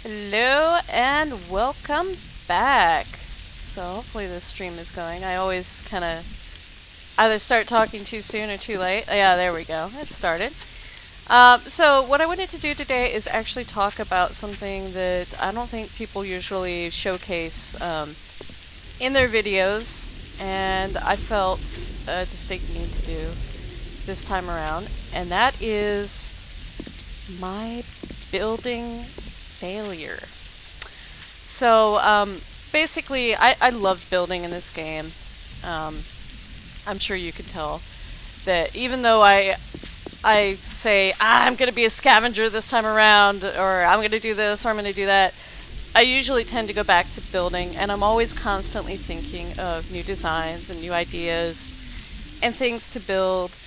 Hello and welcome back. So hopefully this stream is going. I always kind of either start talking too soon or too late. Yeah, there we go. It started. So what I wanted to do today is actually talk about something that I don't think people usually showcase in their videos, and I felt a distinct need to do this time around, and that is my building failure. So basically, I love building in this game. I'm sure you can tell that even though I say I'm going to be a scavenger this time around, or I'm going to do this, or I'm going to do that, I usually tend to go back to building, and I'm always constantly thinking of new designs and new ideas and things to build.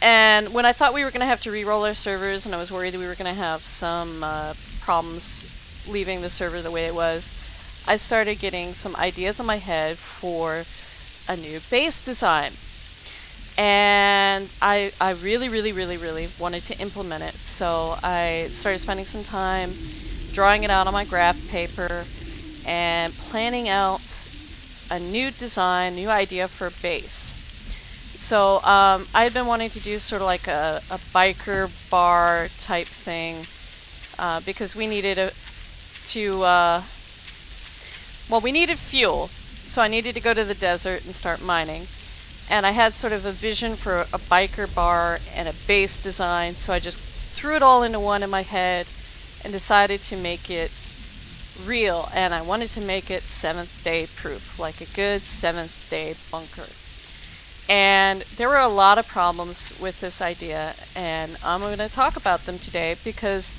And when I thought we were going to have to re-roll our servers, and I was worried that we were going to have some problems leaving the server the way it was, I started getting some ideas in my head for a new base design. And I really wanted to implement it. So I started spending some time drawing it out on my graph paper and planning out a new design, new idea for a base. So I had been wanting to do sort of like a biker bar type thing because we needed we needed fuel. So I needed to go to the desert and start mining. And I had sort of a vision for a biker bar and a base design, so I just threw it all into one in my head and decided to make it real. And I wanted to make it 7th day proof, like a good 7th day bunker. And there were a lot of problems with this idea, and I'm going to talk about them today because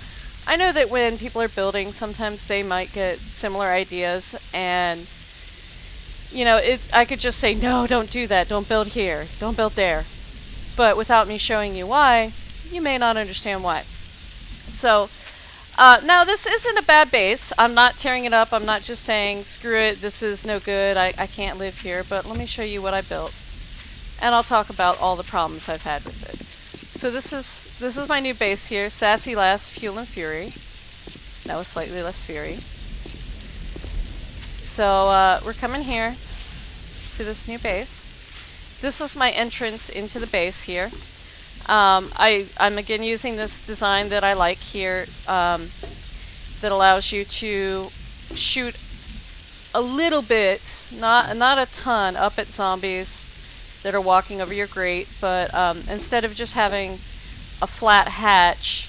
I know that when people are building, sometimes they might get similar ideas, and I could just say, no, don't do that, don't build here, don't build there. But without me showing you why, you may not understand why. So, now this isn't a bad base. I'm not tearing it up. I'm not just saying, screw it, this is no good, I can't live here. But let me show you what I built. And I'll talk about all the problems I've had with it. So this is my new base here, Sassy Lass, Fuel and Fury. That was slightly less fury. So we're coming here to this new base. This is my entrance into the base here. I'm again using this design that I like here that allows you to shoot a little bit, not a ton, up at zombies that are walking over your grate, but instead of just having a flat hatch,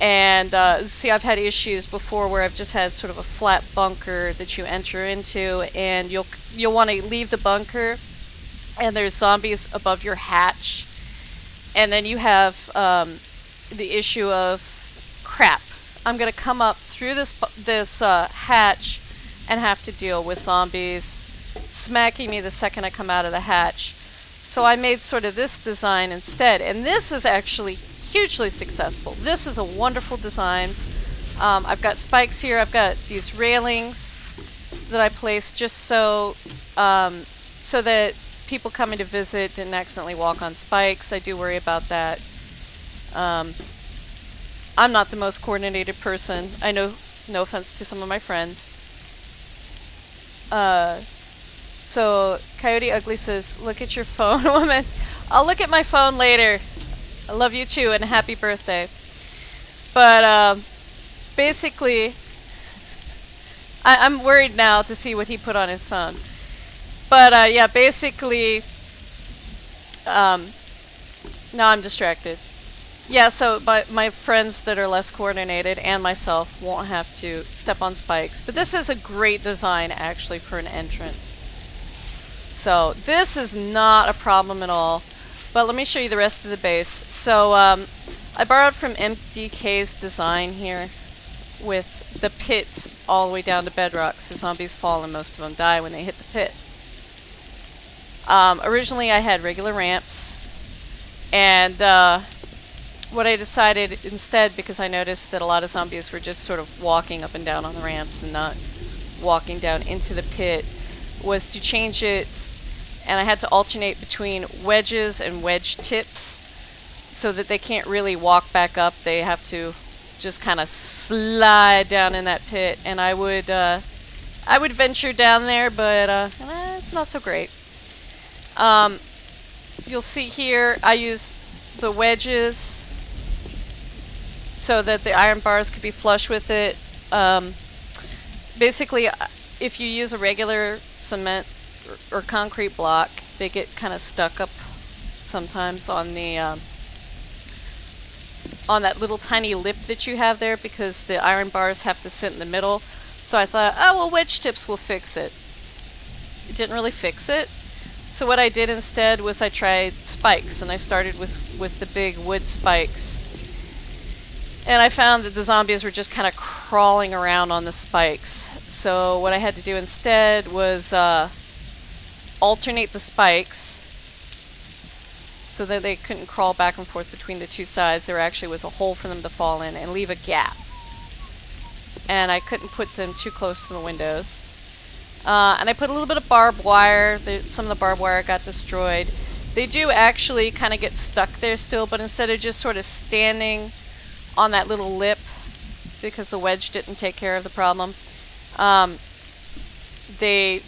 and see, I've had issues before where I've just had sort of a flat bunker that you enter into, and you'll want to leave the bunker, and there's zombies above your hatch, and then you have the issue of crap. I'm gonna come up through this hatch and have to deal with zombies smacking me the second I come out of the hatch. So I made sort of this design instead, and this is actually hugely successful. This is a wonderful design. I've got spikes here. I've got these railings that I placed just so that people coming to visit didn't accidentally walk on spikes. I do worry about that. I'm not the most coordinated person. I know, no offense to some of my friends. So Coyote Ugly says, look at your phone, woman. I'll look at my phone later. I love you too, and happy birthday. But basically, I'm worried now to see what he put on his phone. But yeah, basically, now I'm distracted. Yeah, so my friends that are less coordinated and myself won't have to step on spikes. But this is a great design, actually, for an entrance. So this is not a problem at all. But let me show you the rest of the base. So I borrowed from MDK's design here with the pit all the way down to bedrock. So zombies fall and most of them die when they hit the pit. Originally I had regular ramps, and what I decided instead, because I noticed that a lot of zombies were just sort of walking up and down on the ramps and not walking down into the pit, was to change it, and I had to alternate between wedges and wedge tips so that they can't really walk back up. They have to just kind of slide down in that pit, and I would venture down there, but it's not so great. You'll see here I used the wedges so that the iron bars could be flush with it. Basically, if you use a regular cement or concrete block, they get kind of stuck up sometimes on the on that little tiny lip that you have there, because the iron bars have to sit in the middle. So I thought, oh well, wedge tips will fix it. It didn't really fix it. So what I did instead was I tried spikes, and I started with the big wood spikes. And I found that the zombies were just kind of crawling around on the spikes. So what I had to do instead was alternate the spikes so that they couldn't crawl back and forth between the two sides. There actually was a hole for them to fall in and leave a gap. And I couldn't put them too close to the windows. And I put a little bit of barbed wire. Some of the barbed wire got destroyed. They do actually kind of get stuck there still, but instead of just sort of standing on that little lip, because the wedge didn't take care of the problem, they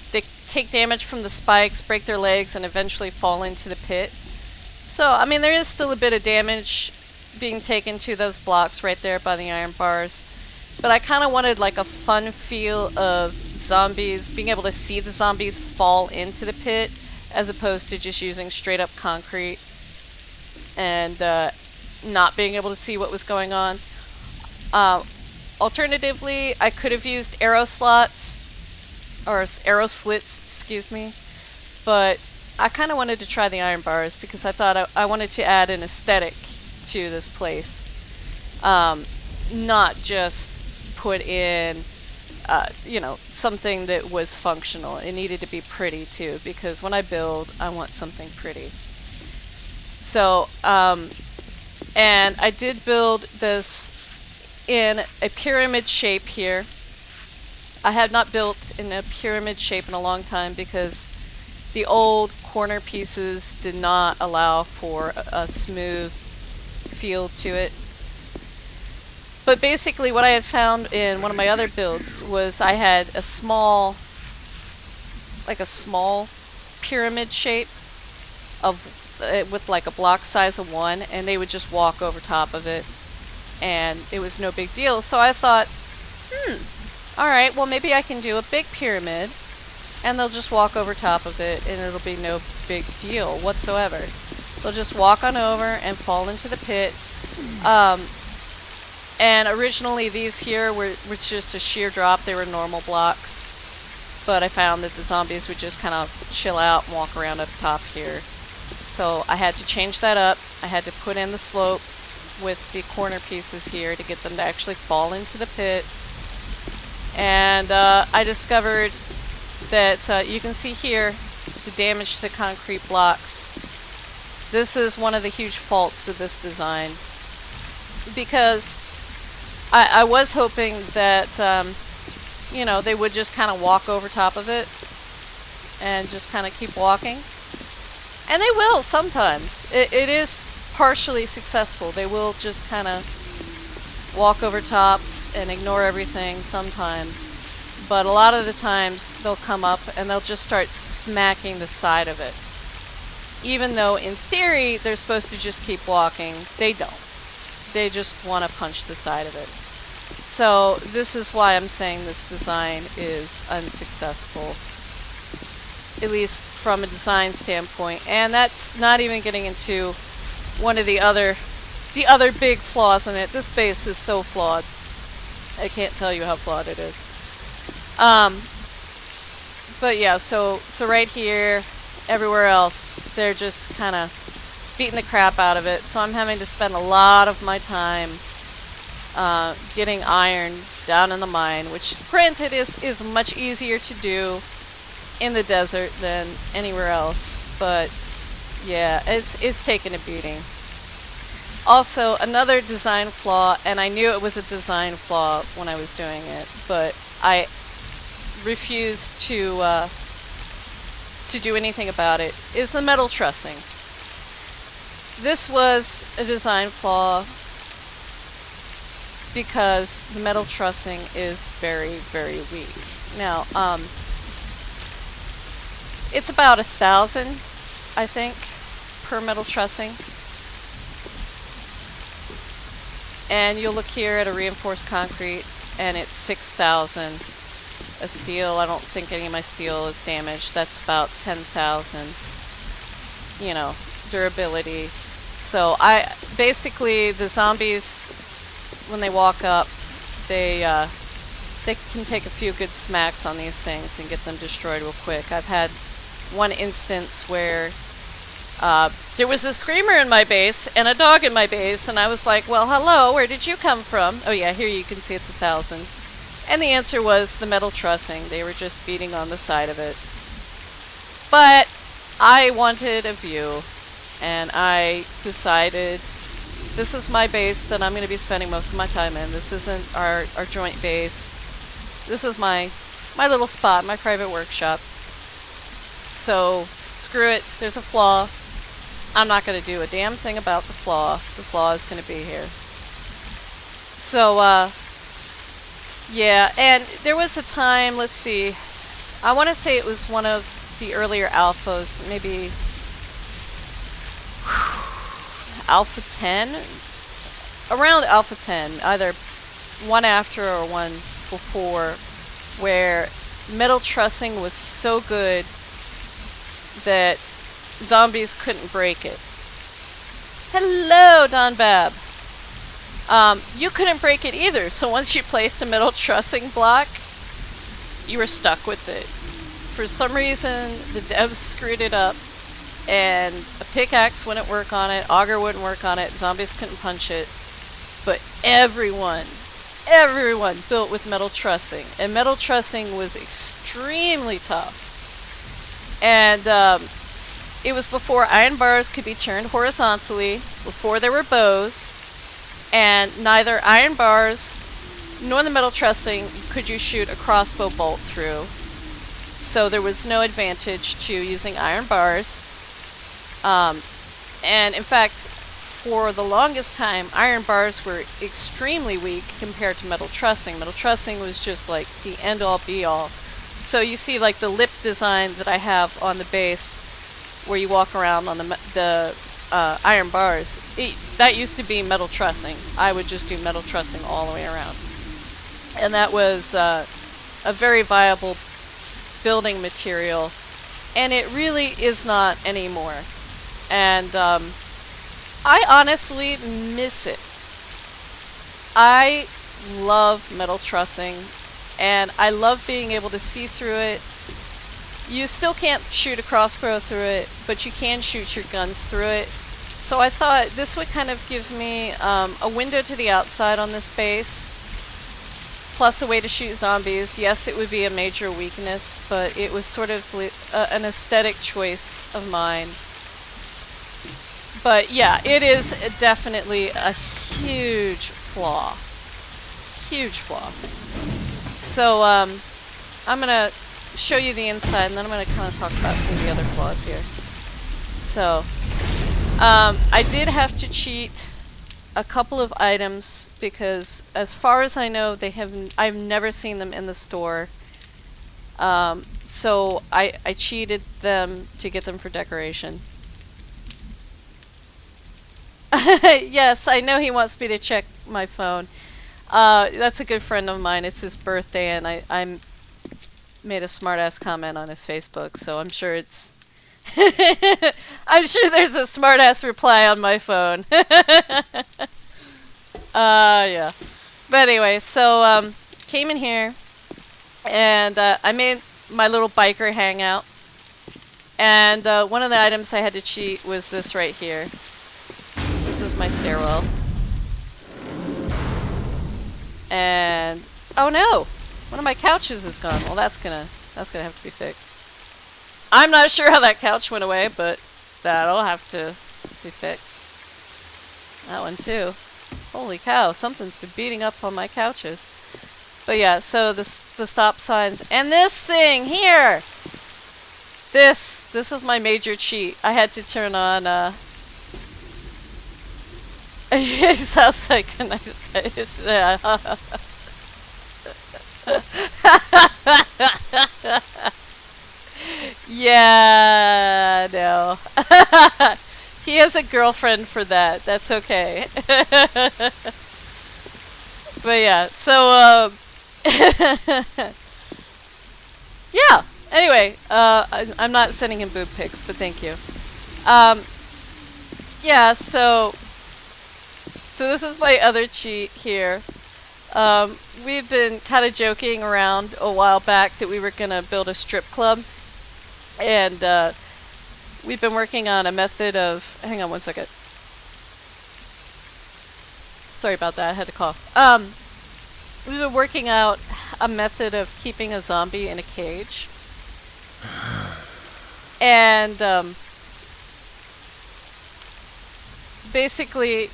take damage from the spikes, break their legs, and eventually fall into the pit. So, I mean, there is still a bit of damage being taken to those blocks right there by the iron bars. But I kind of wanted like a fun feel of zombies, being able to see the zombies fall into the pit, as opposed to just using straight up concrete and not being able to see what was going on. Alternatively, I could have used arrow slots, or arrow slits, excuse me, but I kind of wanted to try the iron bars because I thought I wanted to add an aesthetic to this place, not just put in something that was functional. It needed to be pretty too, because when I build, I want something pretty. So and I did build this in a pyramid shape here. I have not built in a pyramid shape in a long time because the old corner pieces did not allow for a smooth feel to it. But basically what I had found in one of my other builds was I had a small pyramid shape with like a block size of 1, and they would just walk over top of it, and it was no big deal. So I thought, alright, well maybe I can do a big pyramid, and they'll just walk over top of it, and it'll be no big deal whatsoever. They'll just walk on over and fall into the pit. And originally these here were just a sheer drop. They were normal blocks. But I found that the zombies would just kind of chill out and walk around up top here. So I had to change that up. I had to put in the slopes with the corner pieces here to get them to actually fall into the pit. And I discovered that you can see here the damage to the concrete blocks. This is one of the huge faults of this design, because I was hoping that they would just kind of walk over top of it and just kind of keep walking, and they will sometimes. It is partially successful. They will just kind of walk over top and ignore everything sometimes. But a lot of the times they'll come up and they'll just start smacking the side of it. Even though in theory they're supposed to just keep walking, they don't. They just want to punch the side of it. So this is why I'm saying this design is unsuccessful, at least from a design standpoint. And that's not even getting into one of the other big flaws in it. This base is so flawed. I can't tell you how flawed it is. But yeah, so right here, everywhere else, they're just kind of beating the crap out of it. So I'm having to spend a lot of my time getting iron down in the mine, which granted is much easier to do in the desert than anywhere else. But yeah, it's taking a beating. Also, another design flaw, and I knew it was a design flaw when I was doing it, but I refused to do anything about it, is the metal trussing. This was a design flaw because the metal trussing is very, very weak. Now, it's about 1,000, I think, per metal trussing. And you'll look here at a reinforced concrete, and it's 6,000. A steel, I don't think any of my steel is damaged. That's about 10,000, you know, durability. So basically the zombies, when they walk up, they can take a few good smacks on these things and get them destroyed real quick. I've had one instance where there was a screamer in my base and a dog in my base, and I was like, well, hello, where did you come from? Oh yeah, here you can see it's 1,000. And the answer was the metal trussing. They were just beating on the side of it. But I wanted a view, and I decided this is my base that I'm going to be spending most of my time in. This isn't our joint base. This is my little spot, my private workshop. So, screw it. There's a flaw. I'm not going to do a damn thing about the flaw. The flaw is going to be here. So, yeah, and there was a time, let's see, I want to say it was one of the earlier alphas, maybe Alpha 10? Around Alpha 10, either one after or one before, where metal trussing was so good that zombies couldn't break it. Hello, Don Bab! You couldn't break it either, so once you placed a metal trussing block, you were stuck with it. For some reason, the devs screwed it up, and a pickaxe wouldn't work on it, auger wouldn't work on it, zombies couldn't punch it, but everyone built with metal trussing, and metal trussing was extremely tough. And it was before iron bars could be turned horizontally, before there were bows, and neither iron bars nor the metal trussing could you shoot a crossbow bolt through. So there was no advantage to using iron bars. And in fact, for the longest time, iron bars were extremely weak compared to metal trussing. Metal trussing was just like the end-all be-all. So you see like the lip design that I have on the base, where you walk around on the iron bars, that used to be metal trussing. I would just do metal trussing all the way around. And that was a very viable building material, and it really is not anymore. And I honestly miss it. I love metal trussing, and I love being able to see through it. You still can't shoot a crossbow through it, but you can shoot your guns through it. So I thought this would kind of give me a window to the outside on this base, plus a way to shoot zombies. Yes, it would be a major weakness, but it was sort of an aesthetic choice of mine. But yeah, it is definitely a huge flaw. Huge flaw. So I'm going to show you the inside, and then I'm going to kind of talk about some of the other flaws here. So I did have to cheat a couple of items because, as far as I know, I've never seen them in the store. So I cheated them to get them for decoration. Yes, I know he wants me to check my phone. That's a good friend of mine. It's his birthday, and I made a smart-ass comment on his Facebook, so I'm sure it's... I'm sure there's a smart-ass reply on my phone. Yeah. But anyway, so, came in here, and I made my little biker hangout. And one of the items I had to cheat was this right here. This is my stairwell. And oh no! One of my couches is gone. Well, that's gonna have to be fixed. I'm not sure how that couch went away, but that'll have to be fixed. That one too. Holy cow, something's been beating up on my couches. But yeah, so the stop signs and this thing here. This is my major cheat. I had to turn on He sounds like a nice guy. Yeah. Yeah, no. He has a girlfriend for that. That's okay. But yeah, so, yeah. Anyway, I'm not sending him boob pics, but thank you. Yeah, so this is my other cheat here. We've been kind of joking around a while back that we were going to build a strip club. And we've been working on a method of... Hang on one second. Sorry about that, I had to cough. We've been working out a method of keeping a zombie in a cage. And basically,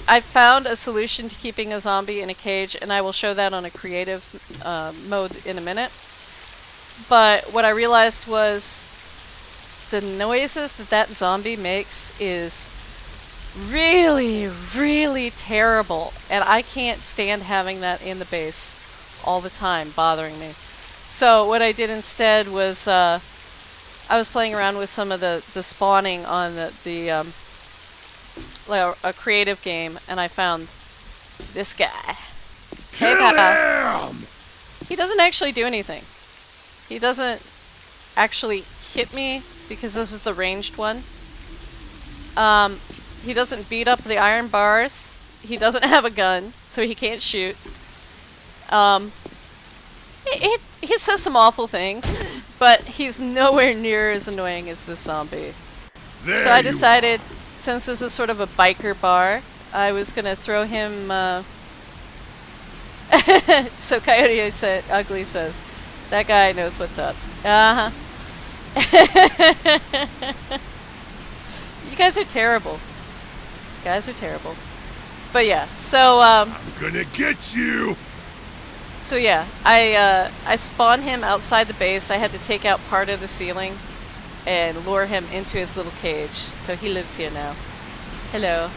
I found a solution to keeping a zombie in a cage, and I will show that on a creative mode in a minute. But what I realized was the noises that zombie makes is really, really terrible. And I can't stand having that in the base all the time, bothering me. So what I did instead was I was playing around with some of the spawning on a creative game, and I found this guy. Hey, Papa. He doesn't actually do anything. He doesn't actually hit me because this is the ranged one. He doesn't beat up the iron bars. He doesn't have a gun, so he can't shoot. He says some awful things, but he's nowhere near as annoying as this zombie. So I decided, since this is sort of a biker bar, I was gonna throw him. So Coyote Ugly says, that guy knows what's up. Uh-huh. You guys are terrible. You guys are terrible. But yeah, so I'm gonna get you. So yeah, I spawned him outside the base. I had to take out part of the ceiling and lure him into his little cage. So he lives here now. Hello.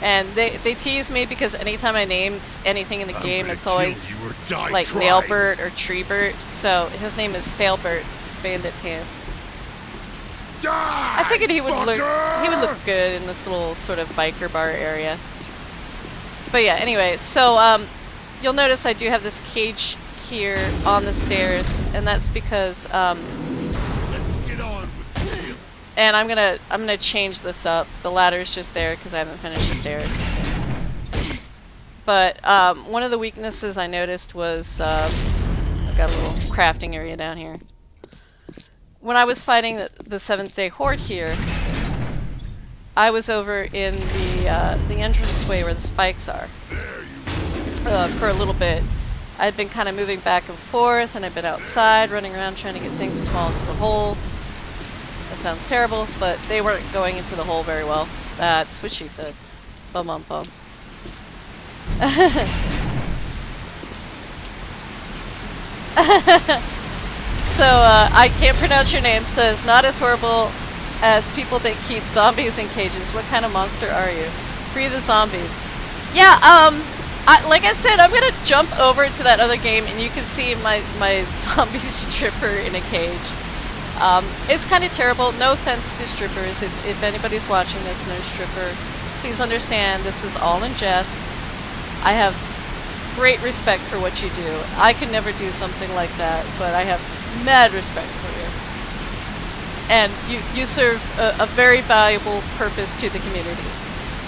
And they tease me because anytime I named anything in the game, it's always like Nailbert or Treebert. So his name is Failbert Bandit Pants. I figured he would look good in this little sort of biker bar area. But yeah, anyway, so you'll notice I do have this cage here on the stairs, and that's because and I'm gonna change this up. The ladder's just there because I haven't finished the stairs. But one of the weaknesses I noticed was I've got a little crafting area down here. When I was fighting the Seventh-day Horde here, I was over in the entranceway where the spikes are for a little bit. I'd been kind of moving back and forth, and I'd been outside running around trying to get things to fall into the hole. That sounds terrible, but they weren't going into the hole very well. That's what she said. Bum bum bum. So, I can't pronounce your name, says, not as horrible as people that keep zombies in cages. What kind of monster are you? Free the zombies. Yeah, like I said, I'm gonna jump over to that other game, and you can see my zombie stripper in a cage. It's kind of terrible. No offense to strippers. If anybody's watching this and they're a stripper, please understand this is all in jest. I have great respect for what you do. I could never do something like that, but I have mad respect for you. And you serve a very valuable purpose to the community.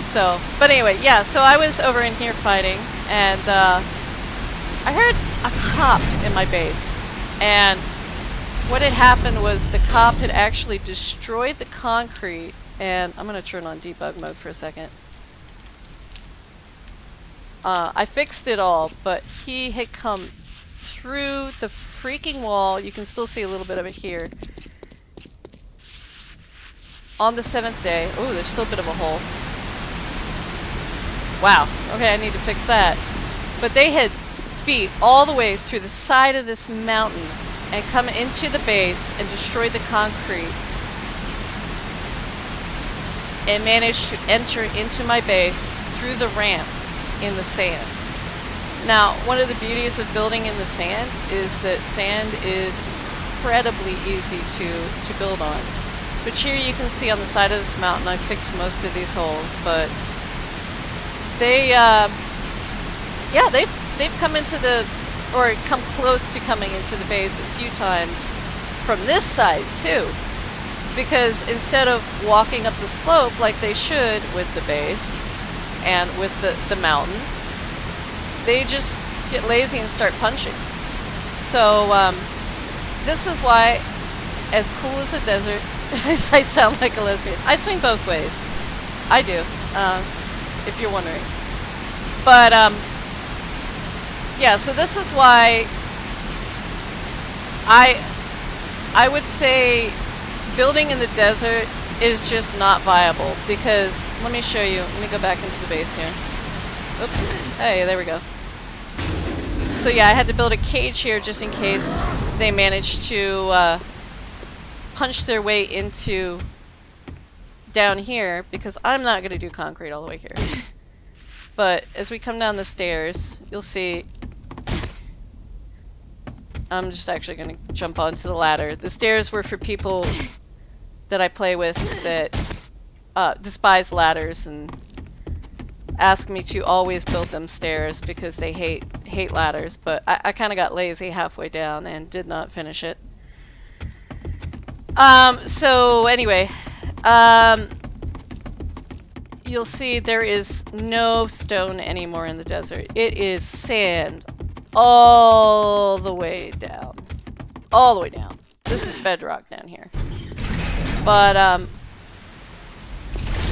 So, but anyway, yeah, so I was over in here fighting, and I heard a cop in my base, and what had happened was the cop had actually destroyed the concrete, and I'm going to turn on debug mode for a second. I fixed it all, but he had come through the freaking wall. You can still see a little bit of it here. On the 7th day. Oh, there's still a bit of a hole. Wow. Okay, I need to fix that. But they had beat all the way through the side of this mountain and come into the base and destroyed the concrete. and managed to enter into my base through the ramp in the sand. Now, one of the beauties of building in the sand is that sand is incredibly easy to build on. But here you can see on the side of this mountain, I fixed most of these holes, but they've come into the, or come close to coming into the base a few times from this side too. Because instead of walking up the slope like they should with the base and with the mountain, they just get lazy and start punching. So this is why, as cool as a desert, I sound like a lesbian. I swing both ways. I do, if you're wondering. But yeah, so this is why I would say building in the desert is just not viable, because let me show you. Let me go back into the base here. Oops. Hey, there we go. So yeah, I had to build a cage here just in case they managed to punch their way into down here, because I'm not going to do concrete all the way here. But as we come down the stairs, you'll see I'm just actually going to jump onto the ladder. The stairs were for people that I play with that despise ladders and ask me to always build them stairs because they hate ladders. But I kind of got lazy halfway down and did not finish it. So anyway, you'll see there is no stone anymore in the desert. It is sand all the way down. All the way down. This is bedrock down here. But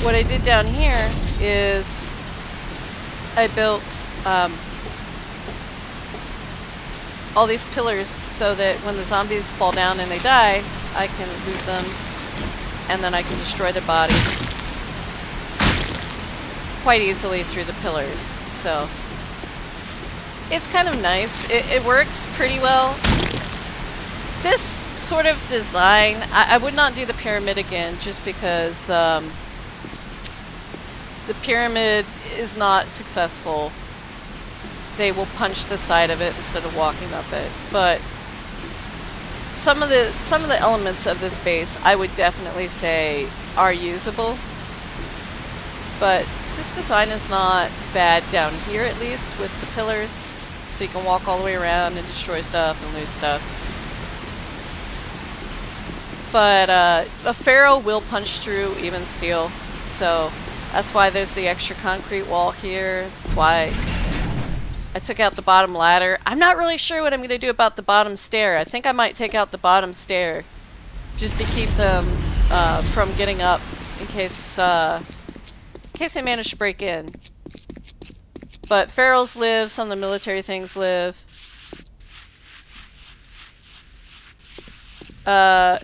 what I did down here is I built all these pillars so that when the zombies fall down and they die, I can loot them and then I can destroy their bodies quite easily through the pillars. So it's kind of nice. It works pretty well. This sort of design, I would not do the pyramid again just because the pyramid is not successful. They will punch the side of it instead of walking up it. But some of the elements of this base I would definitely say are usable. But this design is not bad down here, at least, with the pillars, so you can walk all the way around and destroy stuff and loot stuff. But a pharaoh will punch through even steel, so that's why there's the extra concrete wall here. That's why I took out the bottom ladder. I'm not really sure what I'm going to do about the bottom stair. I think I might take out the bottom stair just to keep them from getting up in case they manage to break in. But pharaohs live, some of the military things live. Yeah,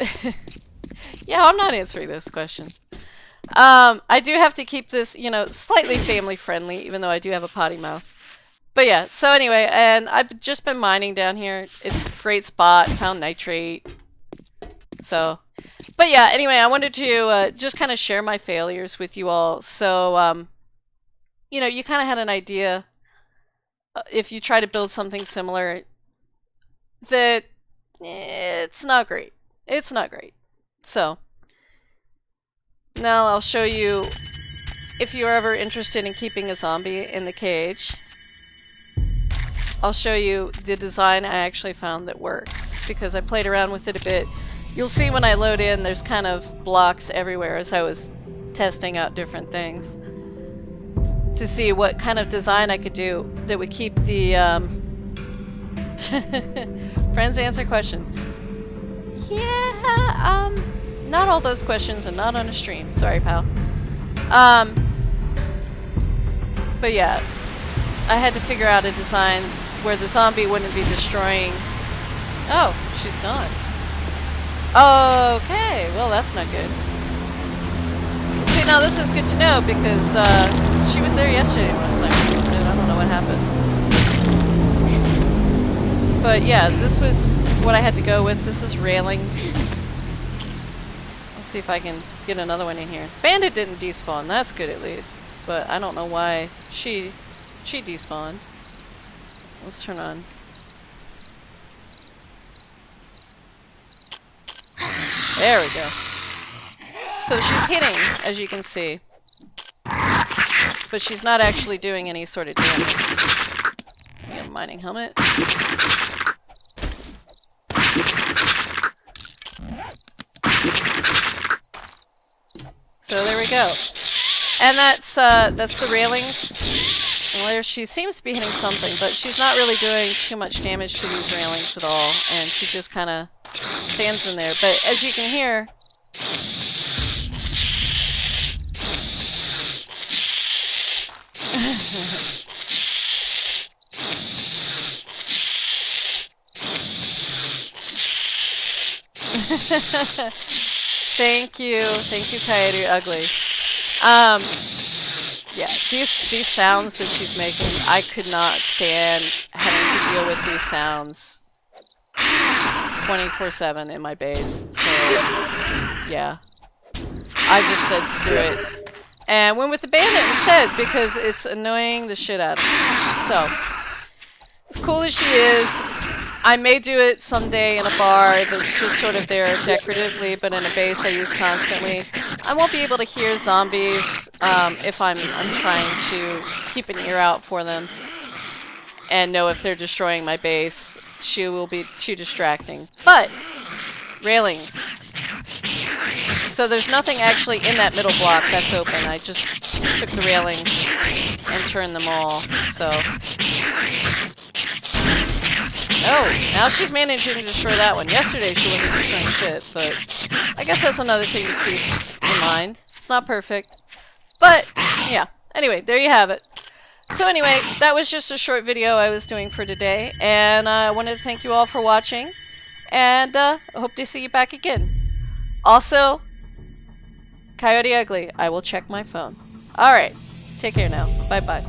I'm not answering those questions. I do have to keep this, you know, slightly family friendly, even though I do have a potty mouth. But yeah, so anyway, and I've just been mining down here. It's a great spot, found nitrate. So, but yeah, anyway, I wanted to just kind of share my failures with you all. So, you know, you kind of had an idea, if you try to build something similar, that it's not great. It's not great. So, now I'll show you, if you're ever interested in keeping a zombie in the cage, I'll show you the design I actually found that works, because I played around with it a bit. You'll see when I load in, there's kind of blocks everywhere as I was testing out different things to see what kind of design I could do that would keep the friends answer questions. Yeah, not all those questions and not on a stream. Sorry, pal. But yeah, I had to figure out a design where the zombie wouldn't be destroying. Oh, she's gone. Okay, well that's not good. See, now this is good to know because she was there yesterday when I was playing with it. I don't know what happened. But yeah, this was what I had to go with. This is railings. I'll Let's see if I can get another one in here. Bandit didn't despawn. That's good at least. But I don't know why she despawned. Let's turn on. There we go. So she's hitting, as you can see. But she's not actually doing any sort of damage. A mining helmet. So there we go. And that's the railings. Where she seems to be hitting something, but she's not really doing too much damage to these railings at all, and she just kind of stands in there. But as you can hear, thank you, Coyote Ugly. Yeah, these sounds that she's making, I could not stand having to deal with these sounds 24/7 in my base. So, yeah, I just said screw it and went with the bandit instead because it's annoying the shit out of me. So, as cool as she is, I may do it someday in a bar that's just sort of there decoratively, but in a base I use constantly. I won't be able to hear zombies if I'm trying to keep an ear out for them and know if they're destroying my base. She will be too distracting. But, railings. So there's nothing actually in that middle block that's open. I just took the railings and turned them all. So... Oh, now she's managing to destroy that one. Yesterday she wasn't destroying shit, but I guess that's another thing to keep in mind. It's not perfect. But, yeah. Anyway, there you have it. So anyway, that was just a short video I was doing for today, and I wanted to thank you all for watching, and I hope to see you back again. Also, Coyote Ugly, I will check my phone. Alright, take care now. Bye-bye.